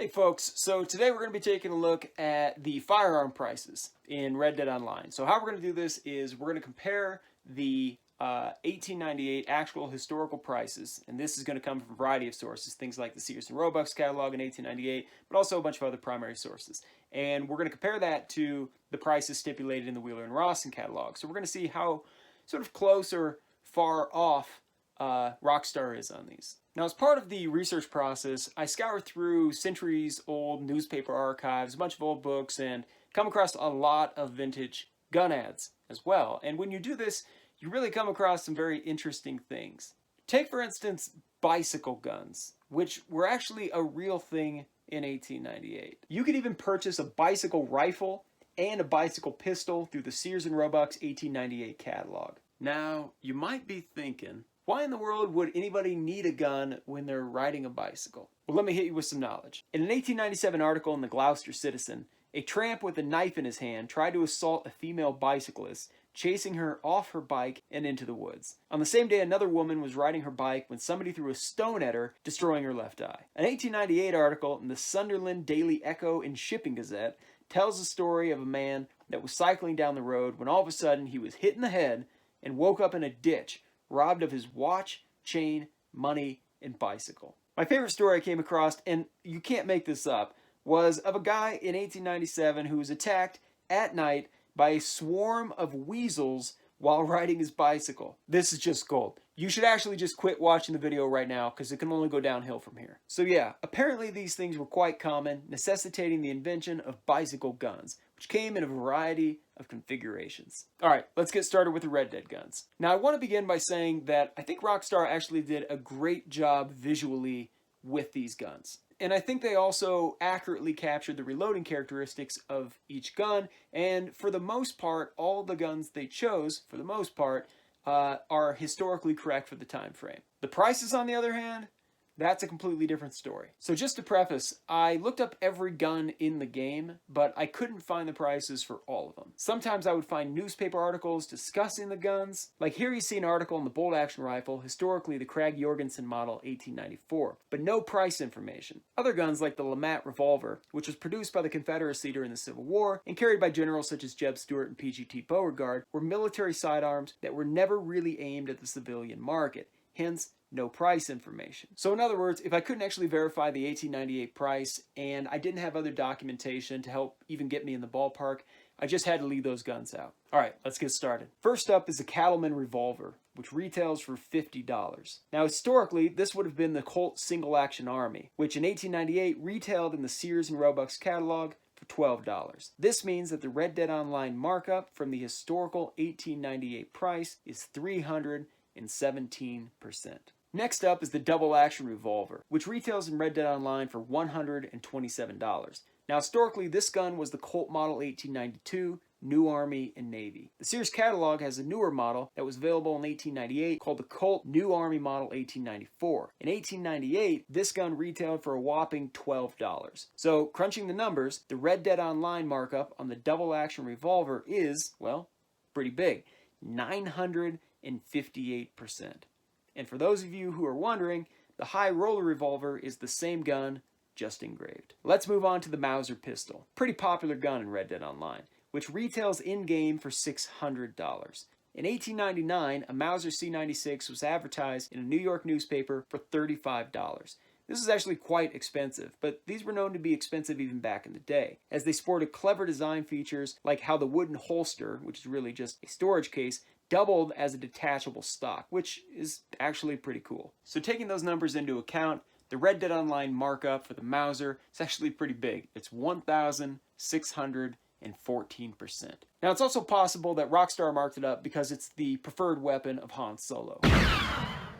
Hey folks, so today we're going to be taking a look at the firearm prices in Red Dead Online. So how we're going to do this is we're going to compare the 1898 actual historical prices, and this is going to come from a variety of sources, things like the Sears and Roebuck's catalog in 1898, but also a bunch of other primary sources. And we're going to compare that to the prices stipulated in the Wheeler and Rawson catalog. So we're going to see how sort of close or far off Rockstar is on these. Now, as part of the research process, I scour through centuries-old newspaper archives, a bunch of old books, and come across a lot of vintage gun ads as well. And when you do this, you really come across some very interesting things. Take, for instance, bicycle guns, which were actually a real thing in 1898. You could even purchase a bicycle rifle and a bicycle pistol through the Sears and Roebuck's 1898 catalog. Now, you might be thinking, why in the world would anybody need a gun when they're riding a bicycle? Well, let me hit you with some knowledge. In an 1897 article in the Gloucester Citizen, a tramp with a knife in his hand tried to assault a female bicyclist, chasing her off her bike and into the woods. On the same day, another woman was riding her bike when somebody threw a stone at her, destroying her left eye. An 1898 article in the Sunderland Daily Echo and Shipping Gazette tells the story of a man that was cycling down the road when all of a sudden he was hit in the head and woke up in a ditch, robbed of his watch, chain, money, and bicycle. My favorite story I came across, and you can't make this up, was of a guy in 1897 who was attacked at night by a swarm of weasels while riding his bicycle. This is just gold. You should actually just quit watching the video right now because it can only go downhill from here. So yeah, apparently these things were quite common, necessitating the invention of bicycle guns, which came in a variety of configurations. Alright, let's get started with the Red Dead guns. Now I want to begin by saying that I think Rockstar actually did a great job visually with these guns. And I think they also accurately captured the reloading characteristics of each gun, and for the most part, all the guns they chose, for the most part, are historically correct for the time frame. The prices, on the other hand, that's a completely different story. So just to preface, I looked up every gun in the game, but I couldn't find the prices for all of them. Sometimes I would find newspaper articles discussing the guns. Like here you see an article on the bolt action rifle, historically the Krag Jorgensen model 1894, but no price information. Other guns like the LeMat Revolver, which was produced by the Confederacy during the Civil War and carried by generals such as Jeb Stuart and PGT Beauregard, were military sidearms that were never really aimed at the civilian market. Hence, no price information. So in other words, if I couldn't actually verify the 1898 price and I didn't have other documentation to help even get me in the ballpark, I just had to leave those guns out. Alright, let's get started. First up is the Cattleman Revolver, which retails for $50. Now historically, this would have been the Colt Single Action Army, which in 1898 retailed in the Sears and Roebuck's catalog for $12. This means that the Red Dead Online markup from the historical 1898 price is 317%. Next up is the Double Action Revolver, which retails in Red Dead Online for $127. Now historically, this gun was the Colt Model 1892, New Army and Navy. The Sears catalog has a newer model that was available in 1898 called the Colt New Army Model 1894. In 1898, this gun retailed for a whopping $12. So, crunching the numbers, the Red Dead Online markup on the Double Action Revolver is, well, pretty big, 958%. And for those of you who are wondering, the High Roller Revolver is the same gun, just engraved. Let's move on to the Mauser pistol. Pretty popular gun in Red Dead Online, which retails in-game for $600. In 1899, a Mauser C96 was advertised in a New York newspaper for $35. This is actually quite expensive, but these were known to be expensive even back in the day, as they sported clever design features like how the wooden holster, which is really just a storage case, doubled as a detachable stock, which is actually pretty cool. So taking those numbers into account, the Red Dead Online markup for the Mauser is actually pretty big. It's 1,614%. Now it's also possible that Rockstar marked it up because it's the preferred weapon of Han Solo,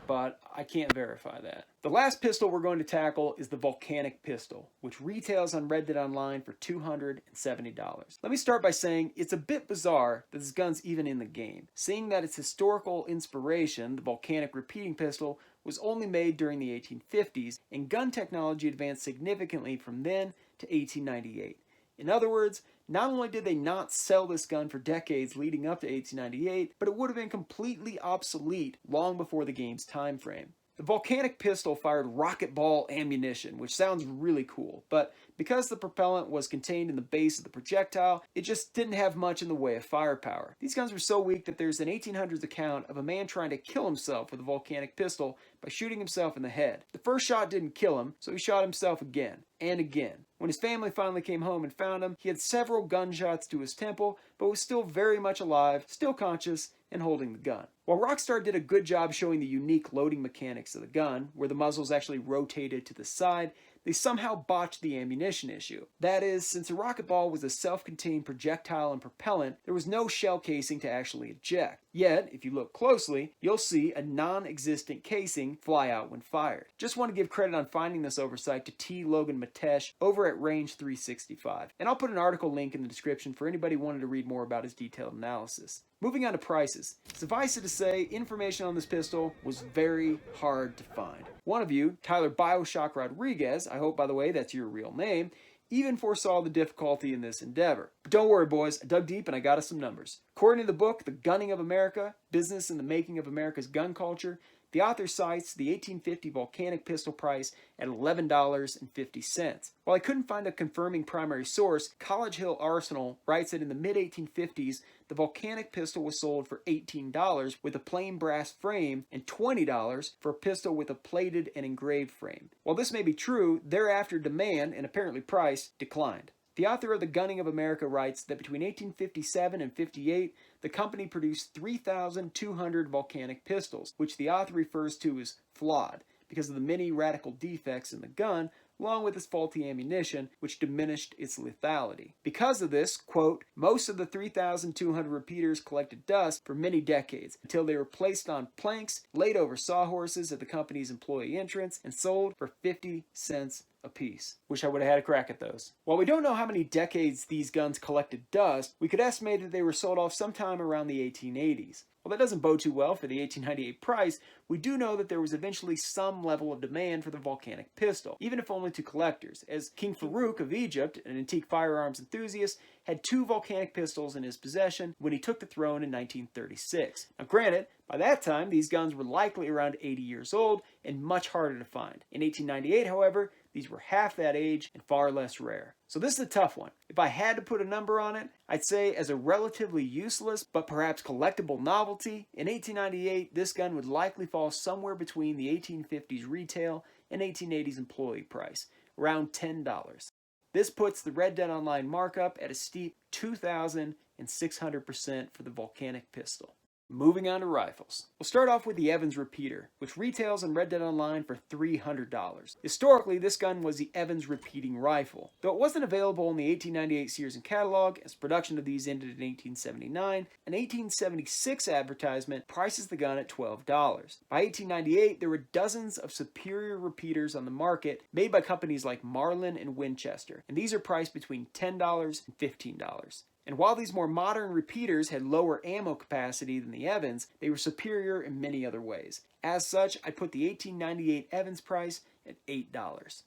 but I can't verify that. The last pistol we're going to tackle is the Volcanic pistol, which retails on Red Dead Online for $270. Let me start by saying it's a bit bizarre that this gun's even in the game, seeing that its historical inspiration, the Volcanic repeating pistol, was only made during the 1850s, and gun technology advanced significantly from then to 1898. In other words, not only did they not sell this gun for decades leading up to 1898, but it would have been completely obsolete long before the game's time frame. The Volcanic pistol fired rocket ball ammunition, which sounds really cool, but because the propellant was contained in the base of the projectile, it just didn't have much in the way of firepower. These guns were so weak that there's an 1800s account of a man trying to kill himself with a Volcanic pistol by shooting himself in the head. The first shot didn't kill him, so he shot himself again and again. When his family finally came home and found him, he had several gunshots to his temple, but was still very much alive, still conscious, and holding the gun. While Rockstar did a good job showing the unique loading mechanics of the gun, where the muzzles actually rotated to the side, they somehow botched the ammunition issue. That is, since a rocket ball was a self-contained projectile and propellant, there was no shell casing to actually eject. Yet, if you look closely, you'll see a non-existent casing fly out when fired. Just want to give credit on finding this oversight to T. Logan Matesh over at Range 365. And I'll put an article link in the description for anybody wanting to read more about his detailed analysis. Moving on to prices. Suffice it to say, information on this pistol was very hard to find. One of you, Tyler Bioshock Rodriguez, I hope by the way that's your real name, even foresaw the difficulty in this endeavor. But don't worry boys, I dug deep and I got us some numbers. According to the book, The Gunning of America, Business and the Making of America's Gun Culture, the author cites the 1850 Volcanic pistol price at $11.50. While I couldn't find a confirming primary source, College Hill Arsenal writes that in the mid-1850s, the Volcanic pistol was sold for $18 with a plain brass frame and $20 for a pistol with a plated and engraved frame. While this may be true, thereafter demand, and apparently price, declined. The author of The Gunning of America writes that between 1857 and 58, the company produced 3,200 Volcanic pistols, which the author refers to as flawed, because of the many radical defects in the gun, along with its faulty ammunition, which diminished its lethality. Because of this, quote, most of the 3,200 repeaters collected dust for many decades, until they were placed on planks, laid over sawhorses at the company's employee entrance, and sold for 50 cents a piece. Wish I would have had a crack at those. While we don't know how many decades these guns collected dust, we could estimate that they were sold off sometime around the 1880s. While that doesn't bode too well for the 1898 price, we do know that there was eventually some level of demand for the Volcanic pistol, even if only to collectors, as King Farouk of Egypt, an antique firearms enthusiast, had 2 Volcanic pistols in his possession when he took the throne in 1936. Now granted, by that time, these guns were likely around 80 years old and much harder to find. In 1898, however, these were half that age and far less rare. So this is a tough one. If I had to put a number on it, I'd say as a relatively useless but perhaps collectible novelty, in 1898 this gun would likely fall somewhere between the 1850s retail and 1880s employee price, around $10. This puts the Red Dead Online markup at a steep 2,600% for the Volcanic pistol. Moving on to rifles. We'll start off with the Evans Repeater, which retails on Red Dead Online for $300. Historically, this gun was the Evans repeating rifle. Though it wasn't available in the 1898 Sears and catalog, as production of these ended in 1879, an 1876 advertisement prices the gun at $12. By 1898, there were dozens of superior repeaters on the market made by companies like Marlin and Winchester, and these are priced between $10 and $15. And while these more modern repeaters had lower ammo capacity than the Evans, they were superior in many other ways. As such, I put the 1898 Evans price at $8.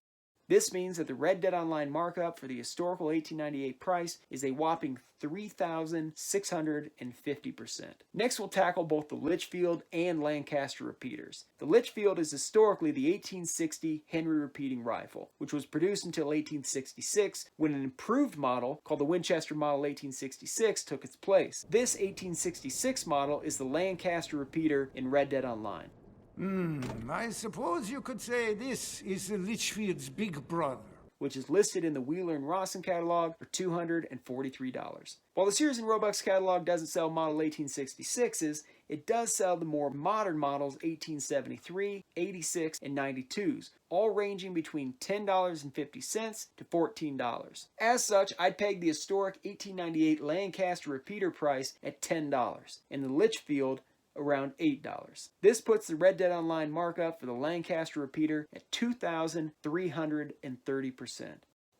This means that the Red Dead Online markup for the historical 1898 price is a whopping 3,650%. Next, we'll tackle both the Litchfield and Lancaster repeaters. The Litchfield is historically the 1860 Henry repeating rifle, which was produced until 1866 when an improved model called the Winchester Model 1866 took its place. This 1866 model is the Lancaster repeater in Red Dead Online. I suppose you could say this is the Litchfield's big brother, which is listed in the Wheeler and Rawson catalog for $243. While the Sears and Roebuck's catalog doesn't sell model 1866s, it does sell the more modern models 1873, 86, and 92s, all ranging between $10.50 to $14. As such, I'd peg the historic 1898 Lancaster repeater price at $10, and the Litchfield around $8. This puts the Red Dead Online markup for the Lancaster repeater at 2,330%.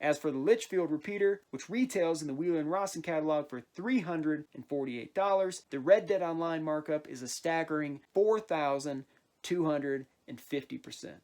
As for the Litchfield repeater, which retails in the Wheeler and Rawson catalog for $348, the Red Dead Online markup is a staggering 4,250%.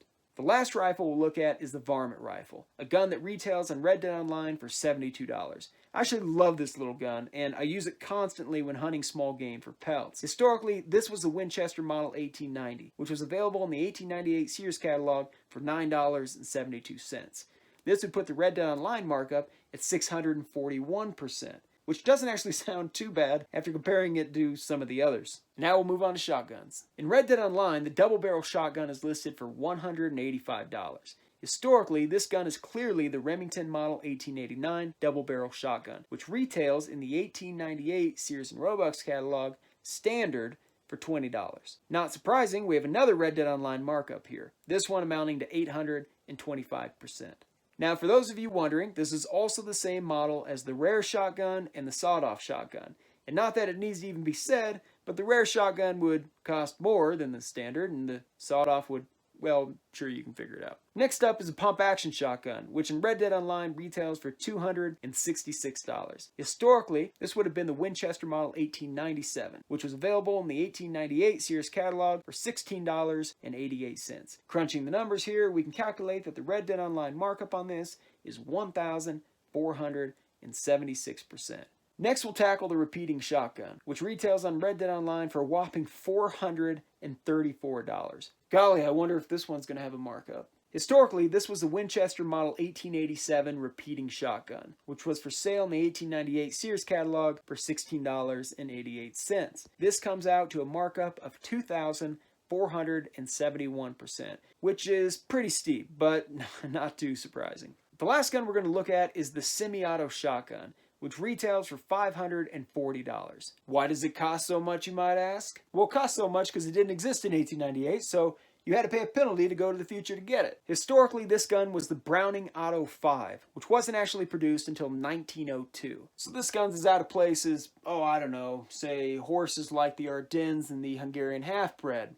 The last rifle we'll look at is the Varmint rifle, a gun that retails on Red Dead Online for $72. I actually love this little gun, and I use it constantly when hunting small game for pelts. Historically, this was the Winchester Model 1890, which was available in the 1898 Sears catalog for $9.72. This would put the Red Dead Online markup at 641%, which doesn't actually sound too bad after comparing it to some of the others. Now we'll move on to shotguns. In Red Dead Online, the double barrel shotgun is listed for $185. Historically, this gun is clearly the Remington Model 1889 double barrel shotgun, which retails in the 1898 Sears and Roebuck's catalog standard for $20. Not surprising, we have another Red Dead Online markup here, this one amounting to 825%. Now, for those of you wondering, this is also the same model as the rare shotgun and the sawed-off shotgun. And not that it needs to even be said, but the rare shotgun would cost more than the standard, and the sawed-off would, well, sure, you can figure it out. Next up is a pump-action shotgun, which in Red Dead Online retails for $266. Historically, this would have been the Winchester Model 1897, which was available in the 1898 Sears catalog for $16.88. Crunching the numbers here, we can calculate that the Red Dead Online markup on this is 1,476%. Next, we'll tackle the repeating shotgun, which retails on Red Dead Online for a whopping $434. Golly, I wonder if this one's going to have a markup. Historically, this was the Winchester Model 1887 repeating shotgun, which was for sale in the 1898 Sears catalog for $16.88. This comes out to a markup of 2,471%, which is pretty steep, but not too surprising. The last gun we're going to look at is the semi-auto shotgun, which retails for $540. Why does it cost so much, you might ask? Well, it costs so much because it didn't exist in 1898, so you had to pay a penalty to go to the future to get it. Historically, this gun was the Browning Auto 5, which wasn't actually produced until 1902. So this gun's as out of place as, oh, I don't know, say horses like the Ardennes and the Hungarian Half-Bred.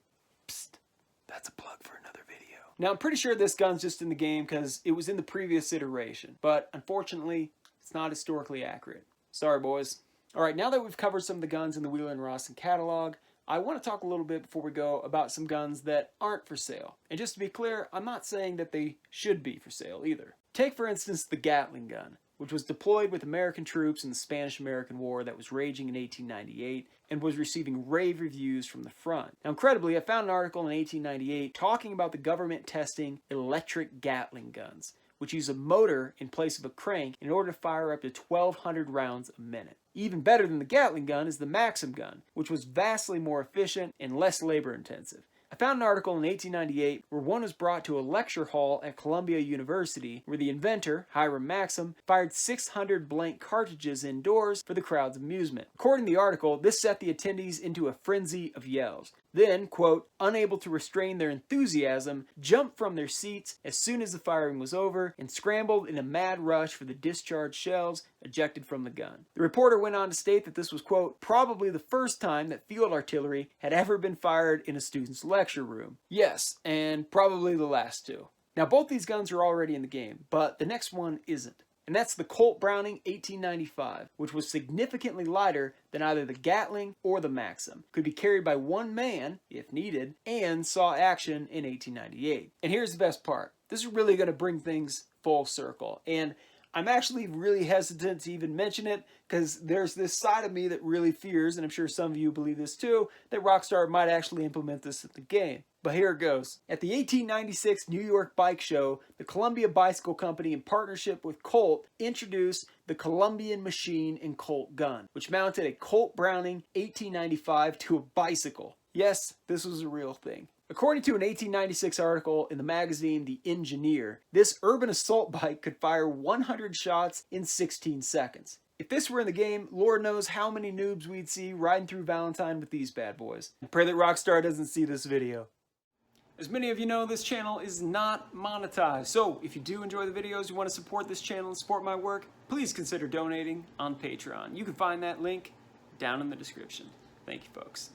Psst, that's a plug for another video. Now, I'm pretty sure this gun's just in the game because it was in the previous iteration, but unfortunately, it's not historically accurate. Sorry, boys. Alright, now that we've covered some of the guns in the Wheeler & Rawson catalog, I want to talk a little bit before we go about some guns that aren't for sale. And just to be clear, I'm not saying that they should be for sale either. Take, for instance, the Gatling gun, which was deployed with American troops in the Spanish-American War that was raging in 1898 and was receiving rave reviews from the front. Now, incredibly, I found an article in 1898 talking about the government testing electric Gatling guns, which use a motor in place of a crank in order to fire up to 1,200 rounds a minute. Even better than the Gatling gun is the Maxim gun, which was vastly more efficient and less labor intensive. I found an article in 1898 where one was brought to a lecture hall at Columbia University where the inventor, Hiram Maxim, fired 600 blank cartridges indoors for the crowd's amusement. According to the article, this set the attendees into a frenzy of yells. Then, quote, unable to restrain their enthusiasm, jumped from their seats as soon as the firing was over and scrambled in a mad rush for the discharged shells ejected from the gun. The reporter went on to state that this was, quote, probably the first time that field artillery had ever been fired in a student's lecture room. Yes, and probably the last two. Now, both these guns are already in the game, but the next one isn't. And that's the Colt Browning 1895, which was significantly lighter than either the Gatling or the Maxim, could be carried by one man, if needed, and saw action in 1898. And here's the best part. This is really going to bring things full circle, and I'm actually really hesitant to even mention it because there's this side of me that really fears, and I'm sure some of you believe this too, that Rockstar might actually implement this at the game. But here it goes. At the 1896 New York Bike Show, the Columbia Bicycle Company, in partnership with Colt, introduced the Columbian Machine and Colt gun, which mounted a Colt Browning 1895 to a bicycle. Yes, this was a real thing. According to an 1896 article in the magazine The Engineer, this urban assault bike could fire 100 shots in 16 seconds. If this were in the game, Lord knows how many noobs we'd see riding through Valentine with these bad boys. I pray that Rockstar doesn't see this video. As many of you know, this channel is not monetized, so if you do enjoy the videos, you want to support this channel and support my work, please consider donating on Patreon. You can find that link down in the description. Thank you, folks.